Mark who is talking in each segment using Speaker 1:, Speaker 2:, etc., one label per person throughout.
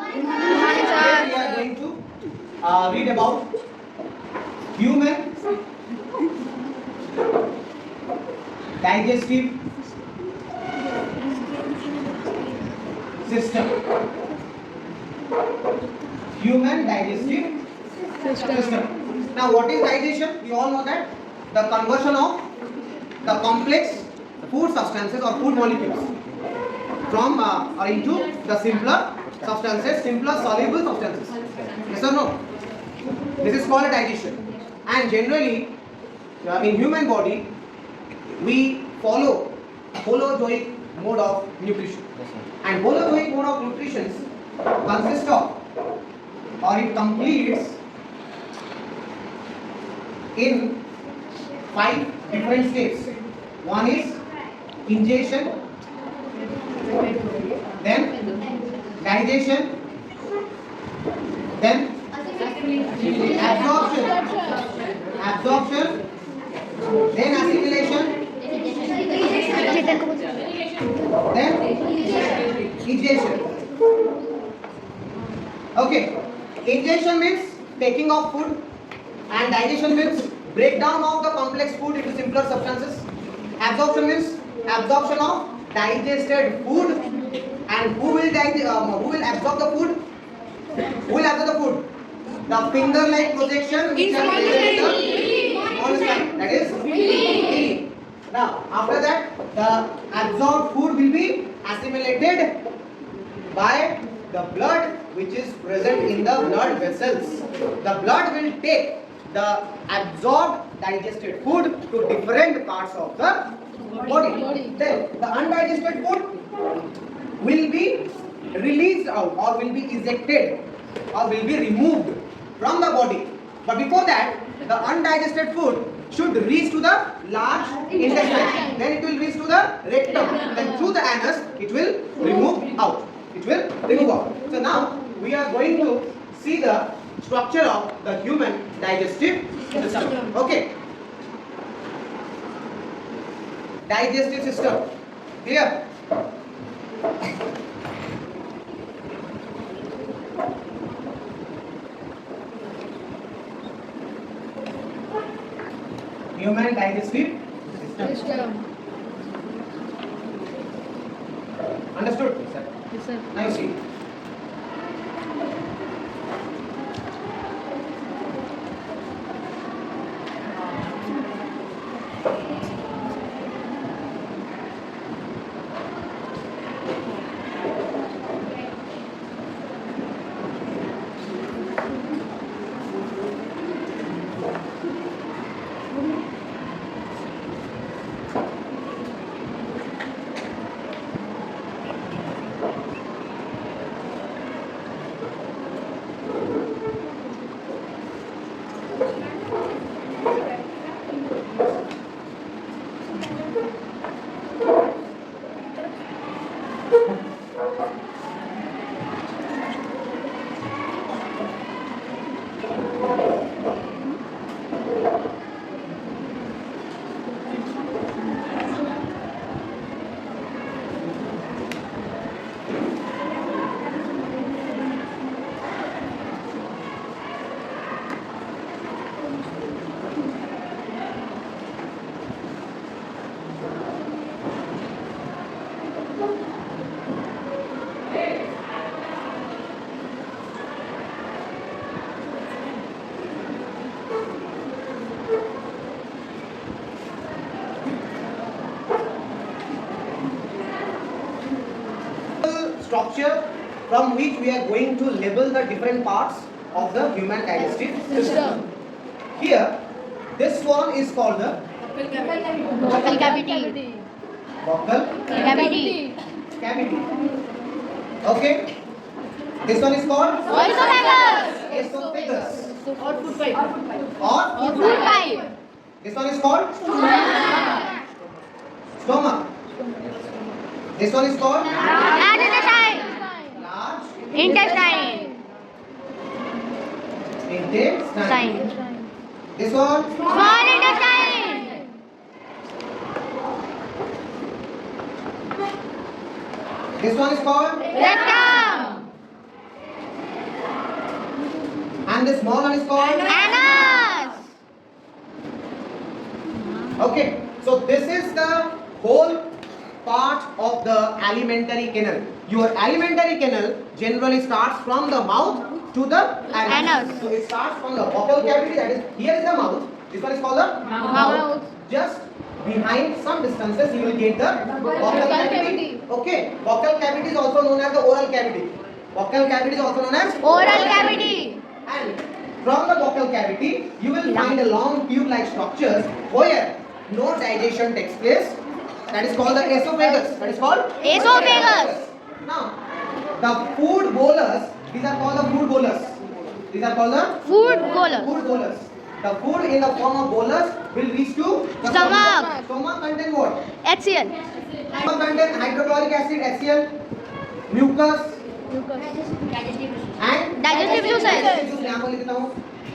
Speaker 1: Today we are going to read about human digestive system. Human digestive system. Now, what is digestion? We all know that the conversion of the complex food substances or food molecules from or into the simpler substances, simpler soluble substances. Yes or no? This is called digestion. And generally, in human body, we follow holozoic mode of nutrition. And holozoic mode of nutrition consists of, or it completes in 5 different stages. One is ingestion, then digestion, then absorption, then assimilation, then ingestion. Okay, ingestion means taking of food, and digestion means breakdown of the complex food into simpler substances. Absorption means absorption of digested food, and who will absorb the food? Who will absorb the food? The finger-like projection which are small slide, that is eating. Now, after that, the absorbed food will be assimilated by the blood which is present in the blood vessels. The blood will take the absorbed digested food to different parts of the body. Then the undigested food will be released out, or will be ejected, or will be removed from the body. But before that, the undigested food should reach to the large intestine. Then it will reach to the rectum. Then through the anus, it will remove out. It will remove out. So now we are going to see the structure of the human digestive system. Okay. Digestive system. Clear? Human digestive system. Understood?
Speaker 2: Yes, sir.
Speaker 1: Now you see. Structure from which we are going to label the different parts of the human digestive system. Here, this one is called the
Speaker 2: Vocal cavity.
Speaker 1: buccal
Speaker 2: Cavity.
Speaker 1: cavity. Okay. This one is called esophagus.
Speaker 2: Or food pipe.
Speaker 1: Or
Speaker 2: Food pipe.
Speaker 1: this one is called stomach. This one is called
Speaker 2: Large
Speaker 1: large
Speaker 2: intestine.
Speaker 1: intestine. This one
Speaker 2: Small intestine.
Speaker 1: This one is called
Speaker 2: Rectum.
Speaker 1: And the small one is called
Speaker 2: Anus.
Speaker 1: Okay, so this is the whole part of the alimentary canal. Your alimentary canal generally starts from the mouth to the
Speaker 2: Anus.
Speaker 1: So it starts from the vocal cavity, that is, here is the mouth. This one is called the
Speaker 2: Mouth.
Speaker 1: Just behind some distances you will get the vocal cavity. Okay, vocal cavity is also known as the oral cavity. Vocal cavity is also known as
Speaker 2: Oral cavity.
Speaker 1: And from the vocal cavity, you will find a long tube-like structures where no digestion takes place. That is called the esophagus. That is called
Speaker 2: Esophagus.
Speaker 1: Now, the food bolus. These are called the food bolus. These are called the
Speaker 2: Food bolus.
Speaker 1: food bolus. The food in the form of bolus will reach to the
Speaker 2: Stomach.
Speaker 1: Stomach contain what?
Speaker 2: HCl.
Speaker 1: Stomach contain hydrochloric acid, HCl, mucus, and
Speaker 2: Digestive juices.
Speaker 1: juice यहाँ पर लिखता हूँ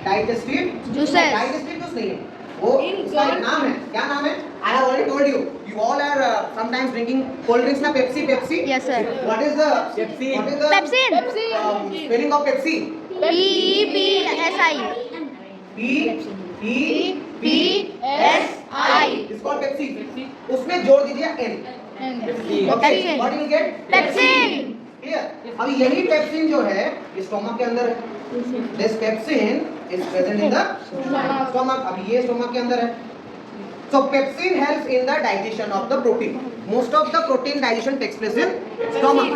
Speaker 1: digestive
Speaker 2: Juices.
Speaker 1: digestive juice नहीं है वो उसका एक नाम है क्या नाम है I have already told you you all are sometimes drinking cold drinks ना Pepsi
Speaker 2: Yes, sir.
Speaker 1: what is the
Speaker 2: Pepsin.
Speaker 1: spelling of Pepsi
Speaker 2: PPSI.
Speaker 1: P-E-P-S-I is called Pepsi उसमें जोड़ दीजिए N okay
Speaker 2: Pepsin.
Speaker 1: what you will get
Speaker 2: Pepsin.
Speaker 1: Clear? अभी यही pepsin जो है stomach के अंदर है this pepsin is present in the stomach अभी ये स्टोमक के अंदर है so pepsin helps in the digestion of the protein most of the protein digestion takes place in stomach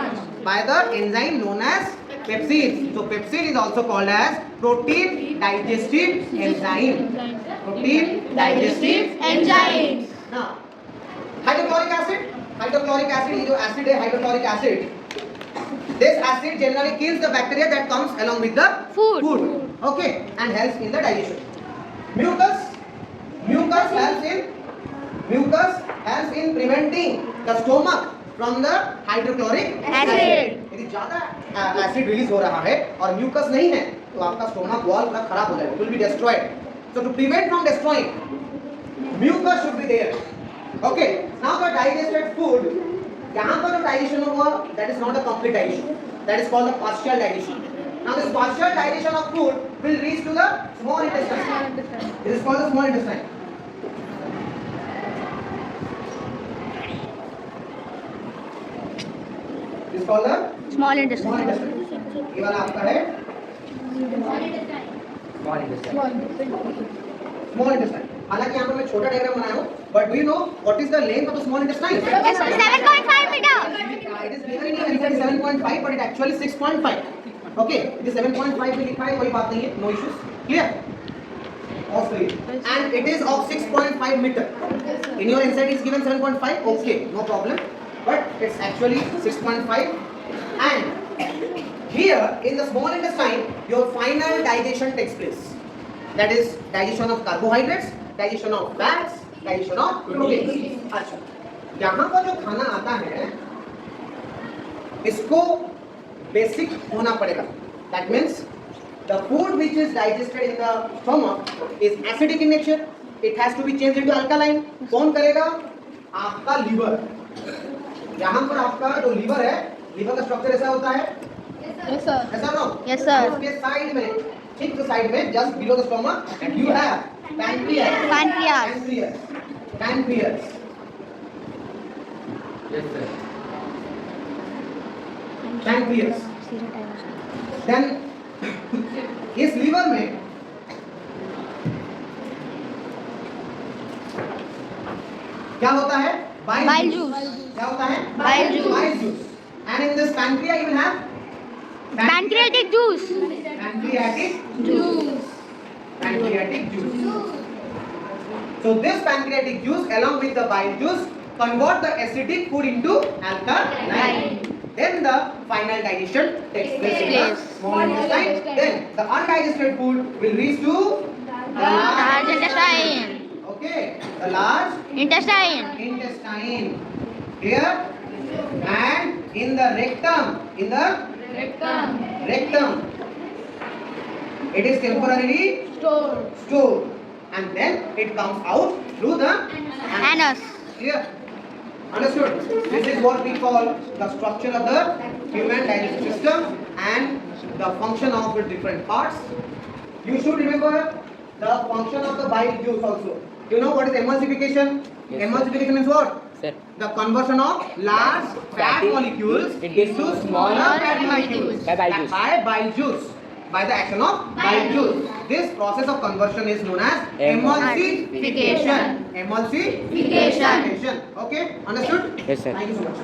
Speaker 1: by the enzyme known as pepsin so pepsin is also called as protein digestive enzyme
Speaker 2: Enzyme.
Speaker 1: now hydrochloric acid ये जो acid है hydrochloric acid this acid generally kills the bacteria that comes along with the
Speaker 2: Food.
Speaker 1: okay and helps in the digestion mucus helps in preventing the stomach from the hydrochloric
Speaker 2: Acid.
Speaker 1: यदि ज्यादा acid release हो रहा है और mucus नहीं है तो आपका स्टोमक वॉल पूरा खराब हो जाएगा, it will be destroyed. So to prevent from destroying, mucus should be there. Okay, now the digested food, यहाँ पर जो digestion हुआ, that is not a complete digestion. That is called the partial digestion. Now this partial digestion of food will reach to the small intestine. This is called the small intestine. This is called the
Speaker 2: Small
Speaker 1: small
Speaker 2: intestine.
Speaker 1: intestine. ये वाला आपका है small intestine. हालांकि यहाँ पर मैं छोटा diagram बनाया हूँ, but do you know what is the length of the small intestine?
Speaker 2: Yes, sir. 7.5 meter.
Speaker 1: It is given in your answer 7.5, but it actually 6.5. Okay, it is 7.5 में लिखा है, कोई बात नहीं है, no issues. Clear? And it is of 6.5 meter. In your answer it is given 7.5. Okay, no problem. But it's actually 6.5. And here in the small intestine, your final digestion takes place. That is digestion of carbohydrates, digestion of fats, digestion of proteins. अच्छा, यहाँ पर जो खाना आता है, इसको basic होना पड़ेगा. That means the food which is digested in the stomach is acidic in nature. It has to be changed into alkaline. कौन करेगा? आपका liver. यहाँ पर आपका जो liver है, liver का structure ऐसा होता है.
Speaker 2: Yes, sir.
Speaker 1: ऐसा ना?
Speaker 2: Yes, sir.
Speaker 1: उसके side में, ठीक तो side में, just below the stomach, and you have pancreas. Pancreas. Then इस लीवर में क्या होता है?
Speaker 2: Bile juice.
Speaker 1: क्या होता है?
Speaker 2: Bile juice.
Speaker 1: Bile juice. And in this pancreas you will have
Speaker 2: Pancreatic juice.
Speaker 1: pancreatic juice. So this pancreatic juice along with the bile juice convert the acidic food into alkaline. Then the final digestion takes place in the small intestine. Then the undigested food will reach to the
Speaker 2: Large intestine.
Speaker 1: Okay, the large
Speaker 2: Intestine.
Speaker 1: intestine. Here and in the rectum. It is temporarily stored and then it comes out through the
Speaker 2: Anus.
Speaker 1: Clear? Understood? This is what we call the structure of the human digestive system and the function of the different parts. You should remember the function of the bile juice also. You know what is emulsification?
Speaker 3: Yes, sir.
Speaker 1: Emulsification means what?
Speaker 3: Sir.
Speaker 1: The conversion of large fat
Speaker 3: Fatty
Speaker 1: molecules
Speaker 3: into
Speaker 1: into
Speaker 3: smaller
Speaker 1: smaller fat
Speaker 2: molecules.
Speaker 1: molecules
Speaker 3: By bile juice.
Speaker 1: by bile juice. By the action of bile juice. This process of conversion is known as
Speaker 2: Emulsification.
Speaker 1: emulsification. Emulsification. Okay, understood?
Speaker 3: Yes, sir.
Speaker 1: Thank you so much.